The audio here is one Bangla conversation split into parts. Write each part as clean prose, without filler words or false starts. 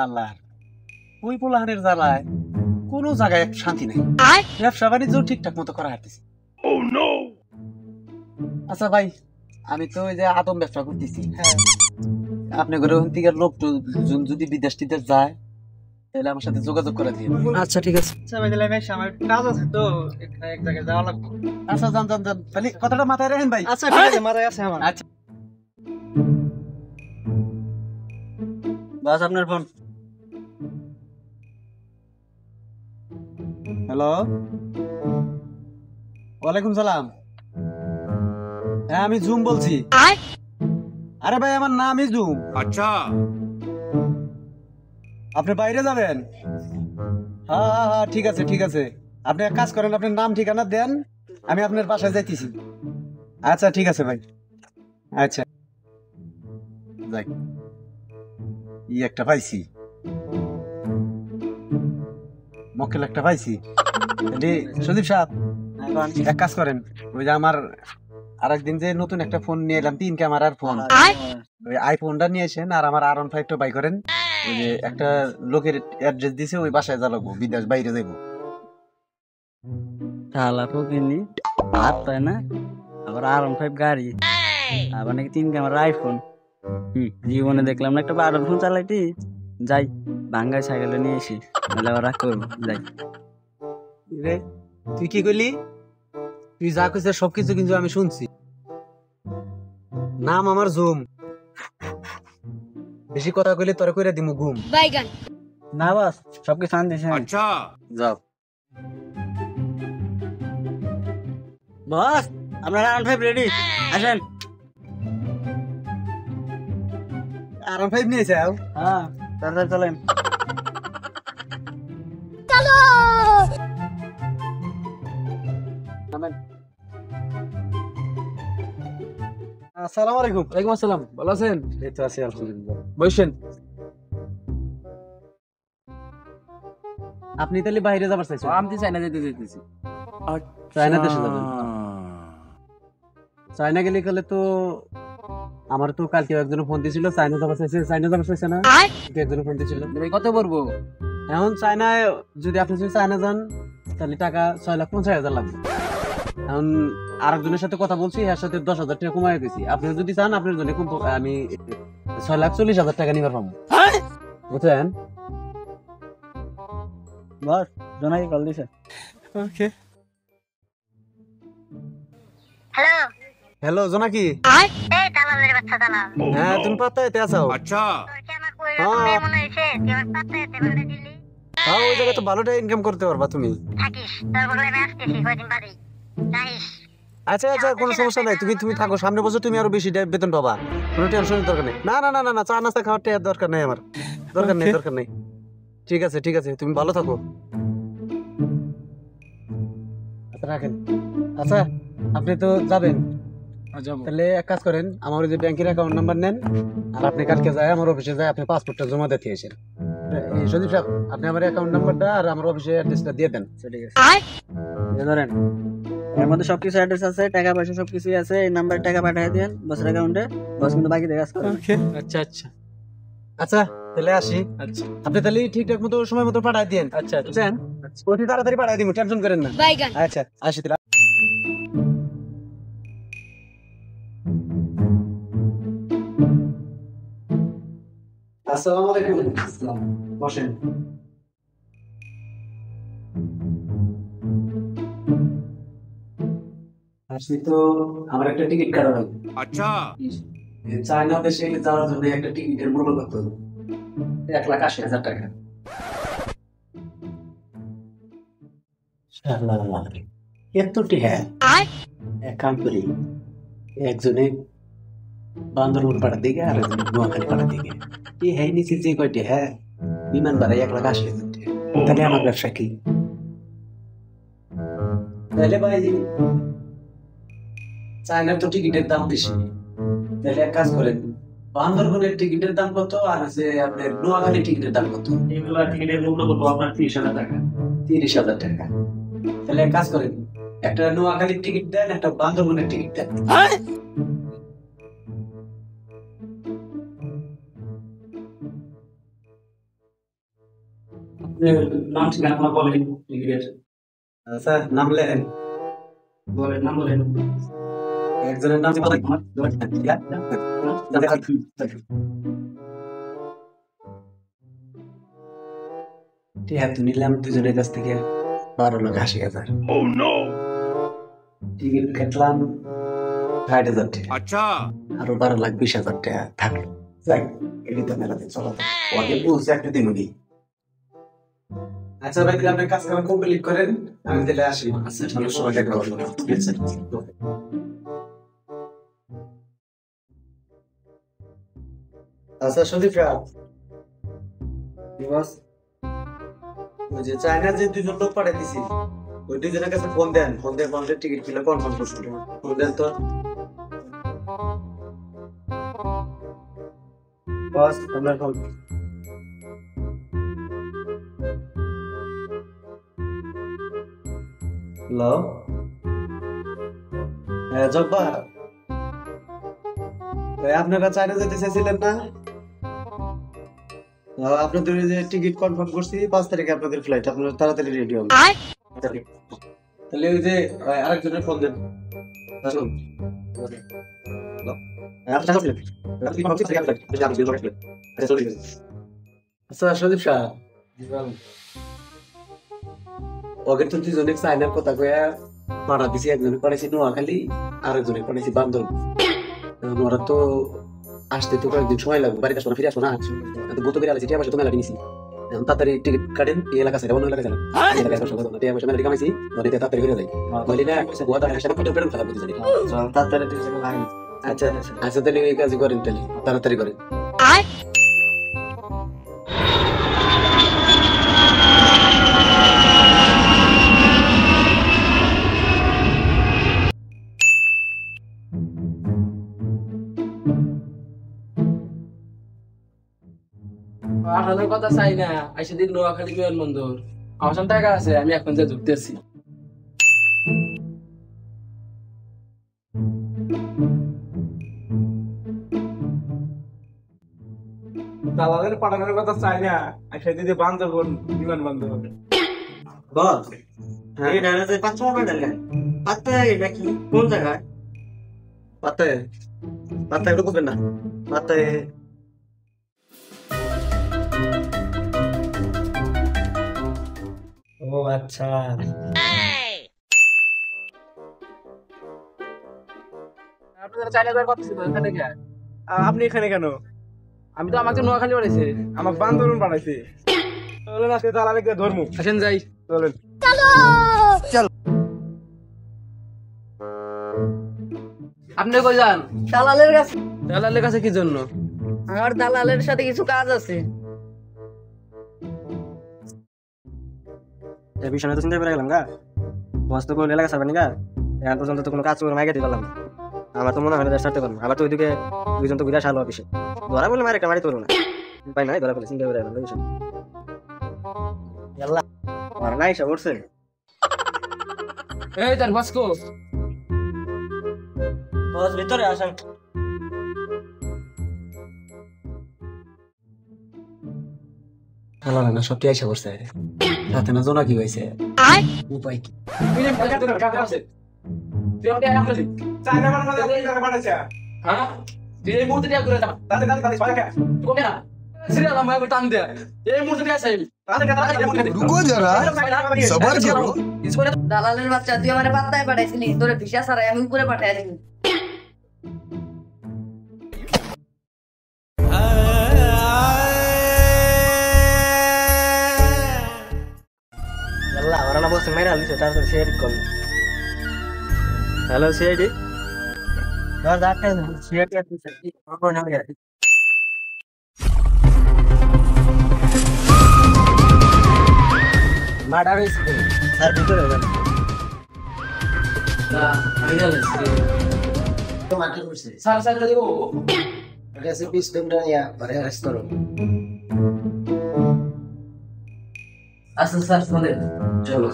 আল্লাহ, ওই পোলাহানের জ্বালায় কোনো জায়গায় একটু শান্তি নেই। ব্যবসা বাণিজ্য ঠিকঠাক মতো করা হাঁটতেছি। আচ্ছা ভাই, আমি তো ওই যে আদম ব্যবসা করতেছি। হ্যাঁ, আপনি ঘরে থেকে লোক যদি বিদেশ টিদেশ যায় তাহলে আমার সাথে যোগাযোগ করে দিয়ে। আচ্ছা ঠিক আছে। আচ্ছা ভাই, তাহলে ভাই আমার কাজ আছে তো, এক জায়গায় যাওয়া লাগবে। আচ্ছা যান যান যান, তাহলে কথাটা মাথায় রাখেন ভাই। আচ্ছা ঠিক আছে, মাথায় আছে আমার। আচ্ছা বাস আপনার ফোন। হ্যালো, ওয়ালাইকুম সালাম। হ্যাঁ আমি জুম বলছি। আরে ভাই আমার নামই জুম। अच्छा আপনি বাইরে যাবেন? হ্যাঁ হ্যাঁ হ্যাঁ, ঠিক আছে ঠিক আছে। আপনি এক কাজ করেন, আপনার নাম ঠিকানা দেন, আমি আপনার বাসায় যাইতেছি। আচ্ছা ঠিক আছে ভাই। আচ্ছা যাই, ই একটা পাইছি, মক্কেল একটা পাইছি। সন্দীপ সাহেব এক কাজ করেন, ওই যে আমার আরেকদিন যে নতুন একটা ফোন নিয়ে এলাম, 3 ক্যামেরার ফোন, ওই আইফোনটা নিয়ে এসেন। আর আমার R15টা বাই করেন। ওই যে একটা লোকের অ্যাড্রেস দিছে, ওই বাসায় জ্বালাবো, বিদেশ বাইরে যাবো। শালা ফকিনি ভাত পায় না, আবার R15 গাড়ি, আবার নাকি 3 ক্যামেরা আইফোন। জীবনে দেখলাম না একটা বারো ফোন চালাইতি। যাই ভাঙ্গাই সাইকেলটা নিয়ে এসি, নাহলে আবার রাগ করবো। যাই। রে তুই কি কইলি? তুই যা কইছিস সবকিছু কিন্তু আমি শুনছি। নাম আমার জুম, বেশি কথা কইলে তোরে কইরা দিমু ঘুম। না বাস সবকিছু আন দিছে। अच्छा যাও। বস আপনার R15 রেডি, আসেন। R15 নিয়েছে? হ্যাঁ তাড়াতাড়ি চলেন। আসসালামু আলাইকুম। ওয়ালাইকুম আসসালাম, ভালো আছেন? এই তো আছি আলহামদুলিল্লাহ। বসেন। আপনি তাহলে বাইরে যাবার চাইছেন? আমি চাইনা যেতে যেতেছি। চায়না দেশে যাবেন? চায়না গেলে গেলে তো আমার তো কালকে একজন ফোন দিয়েছিল, চায়না যাবার চাইছে। চায়না যাবার চাইছে না? একজন ফোন দিয়েছিল। ভাই কত পড়বো? এখন চায়নায় যদি আপনি যদি চায়না যান তাহলে টাকা 6,50,000 লাগবে। এখন আরেকজনের সাথে কথা বলছি, এর সাথে 10,000 টাকা কমাই দিয়েছি। আপনি যদি চান আপনার জন্য আমি 6,40,000 টাকা নিবার পাবো, বুঝছেন? বস জোনাকি কল দিছে। ওকে। হ্যালো, হ্যালো জোনাকি। এই দালালের বাচ্চা দালাল। হ্যাঁ তুমি পাত্তাইতে আছো? अच्छा তোর কি আমার কইরা মেয়ে মনে হইছে? তুই আমার পাত্তা এতে বলে দিলি? হ্যাঁ ওই জায়গায় তো ভালো টাকা ইনকাম করতে পারবা তুমি। থাকিস, তোর বলে আমি আসতেছি কয়দিন বাদেই। যাইস। আচ্ছা আচ্ছা কোনো সমস্যা নাই, তুমি থাকো, সামনে বছর তুমি আরো বেশি বেতন পাবা, কোনো টেনশনের দরকার নেই। না না না না না, চা নাস্তা খাওয়ার টাকার দরকার নেই আমার, দরকার নেই দরকার নেই। ঠিক আছে ঠিক আছে, তুমি ভালো থাকো। আচ্ছা রাখেন। আচ্ছা আপনি তো যাবেন, তাহলে এক কাজ করেন, আমার ওই যে ব্যাংকের অ্যাকাউন্ট নাম্বার নেন, আর আপনি কালকে যায় আমার অফিসে যায় আপনি পাসপোর্টটা জমা দিতে এসেন। সন্দীপ সাহেব আপনি আমার অ্যাকাউন্ট নাম্বারটা আর আমার অফিসের অ্যাড্রেসটা দিয়ে দেন। ঠিক আছে ধরেন, এর মধ্যে সবকিছু অ্যাড্রেস আছে, টাকা পয়সা সবকিছুই আছে। এই নাম্বারে টাকা পাঠিয়ে দেন বসের অ্যাকাউন্টে, বস কিন্তু বাকি কাজ করবে। আচ্ছা আচ্ছা আচ্ছা তাহলে আসি। আচ্ছা আপনি তাহলে ঠিকঠাক মতো সময় মতো পাঠাই দিন। আচ্ছা বুঝছেন? অতি তাড়াতাড়ি পাঠাই দিব, টেনশন করেন না। আচ্ছা আসি তাহলে। আসসালামু আলাইকুম। বসেন। আসি তো আমার একটা টিকিট কাটা লাগবে। अच्छा চায়না দেশে যাওয়ার জন্য একটা টিকিটের মূল্য কত? 1,80,000 টাকা। এতটি? হ্যাঁ এক কাম করি, একজনে বান্দরবন পাড়ার দিকে আর একজনে নোয়াখালী পাড়ার দিকে, এই হ্যাঁ নিচে যে কয়টি, হ্যাঁ বিমান ভাড়ায় 1,80,000 টাকা। তাহলে আমার ব্যবসা কি? তাহলে ভাই চায়নার তো টিকিটের দাম বেশি, তাহলে এক কাজ করেন, বান্দরবনের টিকিটের দাম কত আর হচ্ছে আপনার নোয়াখালী টিকিটের দাম কত? এগুলা টিকিটের মূল্য কত আপনার? 30,000 টাকা। 30,000 টাকা। তাহলে এক কাজ করেন, একটা নোয়াখালীর টিকিট দেন, একটা বান্দরবনের টিকিট দেন। নাম ঠিকানা বলেন টিকিটের। আচ্ছা নাম লেখেন, বলেন নাম বলেন। একজনের নাম নিলাম দুজনের কাছ থেকে 12,80,000। টিকিট কাটলাম 60,000 টাকা, अच्छा আরো 12,20,000 টাকা থাকলো। যাই এটি তো মেলাতে চলো, ওকে বলছে একটা দিন উনি। আচ্ছা ভাই, তাহলে আপনি কাজ কাম কমপ্লিট করেন, আমি তাহলে আসি। আচ্ছা ঠিক আছে, সবাই দেখা হবে। ঠিক আছে। আচ্ছা সন্দীপ সাহেব, ওই যে চায়না যে দুজন লোক পাঠিয়ে দিছি, ওই দুজনের কাছে ফোন দেন, ফোন দিয়ে আমাদের টিকিট গুলো কনফার্ম করছেন। ফোন দেন তো বস, আপনার ফোন। হ্যালো, হ্যাঁ জব্বার, আপনারা চায়না যেতে চাইছিলেন না? আপনাদের যে টিকিট কনফার্ম করছি 5 তারিখে আপনাদের ফ্লাইট, আপনারা তাড়াতাড়ি রেডি হন। তাহলে ওই যে আরেকজনের ফোন দেন। আসুন। আচ্ছা সদীপ শাহ, ওকে তো দুজনে চায়নার কথা কয়া পাড়া দিছি, একজনে পড়েছি নোয়াখালী, আরেকজনে পড়েছি বান্দরবান। ওরা তো আসতে তো কয়েকদিন সময় লাগবে, বাড়িতে আসবো না, ফিরে আসবো না। বুতো বেড়ে আলাইছি, টিয়া পয়সা তো মেলা নিয়েছি। তাড়াতাড়ি টিকিট কাটেন, এই এলাকা ছেড়ে অন্য এলাকা যাবেন। এই এলাকায় আসবার সময় টিয়া পয়সা মেলা কামাইছি, নদীতে তাড়াতাড়ি ফিরে যাই। বলি না বুয়া তার সাথে ফটো পেরম খারাপ বুঝে তাড়াতাড়ি। আচ্ছা আচ্ছা, তাহলে এই কাজ করেন, তাহলে তাড়াতাড়ি করেন। আসানোর কথা চাই না, আইসে দিন নোয়াখালী বিমানবন্দর আমার সাথে টাকা আছে, আমি এখন যে ঢুকতেছি। দালালের পাঠানোর কথা চাই না, আইসা দিদি বান্দরবন বিমানবন্দর হবে। বস, এই ডালে যে 5 টাকা ডালে পাতা এটা কি কোন জায়গায়? পাতে পাতে এগুলো বুঝবেন না, পাতে ও আচ্ছা। আপনারা চাইলে যাওয়ার কথা ছিল এখানে কি? আপনি এখানে কেন? আমি তো আমাকে নোয়াখালী পাঠাইছে। আমাকে বান্দরবন পাঠাইছে। চলেন আজকে দালালে ধর্ম। আসেন যাই। চলেন। আপনি কই যান? দালালের কাছে। দালালের কাছে কি জন্য? আমার দালালের সাথে কিছু কাজ আছে। এই বিষয়ে তো চিন্তা করে গেলাম গা, বস তো কোনো এলাকা ছাড়বেন গা, এখন পর্যন্ত তো কোনো কাজ করে মাইকে দিতে পারলাম না। আমার তো মনে হয় না ছাড়তে পারবো। আবার তো ওইদিকে দুইজন তো বিরাট আলো অফিসে ধরা বলে মারে মারি করবো না, উপায় নাই, ধরা বলে চিন্তা করে গেলাম বিষয়। আর নাই সব উঠছে। এই তার বাসকো বস ভিতরে আসেন। না সত্যি আইসা করছে, রাতে না জোনা কি হয়েছে, উপায় কি? তুই যে ভালো করে কাজ আছে তুই আমাকে এক করে চায়না পাঠাইছে। হ্যাঁ তুই এই মুহূর্তে দিয়া করে যা তাতে সবাই কোনে না সিরিয়াল আমার টান দে এই মুহূর্তে দিয়া চাই रुको जरा सबर करो দালালের বাচ্চা, তুই আমারে পাত্তায় পাঠাইছিলি, তোরে ভিসা ছাড়াই আমি উপরে পাঠাই দিবি। আল্লাহ ওরা না বলছে মেরা লিছে, তারপর শেয়ার কল। হ্যালো সিআইডি, দাদা ডাক্তার সিআইডি আছে কি কোন নাম গেছে? মার্ডার হইছে স্যার, ভিতরে যান। আমি জানি তো মার্ডার হইছে স্যার স্যার দেবো গেছে 20 ঘন্টা ইয়া পরে অ্যারেস্ট করো। আচ্ছা স্যার চলে চলো।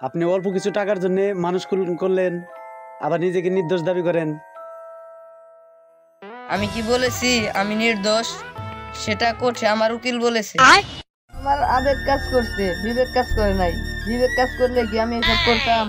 আপনি অল্প কিছু টাকার জন্য মানুষ খুন করলেন, আবার নিজেকে নির্দোষ দাবি করেন। আমি কি বলেছি আমি নির্দোষ? সেটা করছে আমার উকিল বলেছে। আমার আবেগ কাজ করছে, বিবেক কাজ করে নাই। বিবেক কাজ করলে কি আমি এসব করতাম?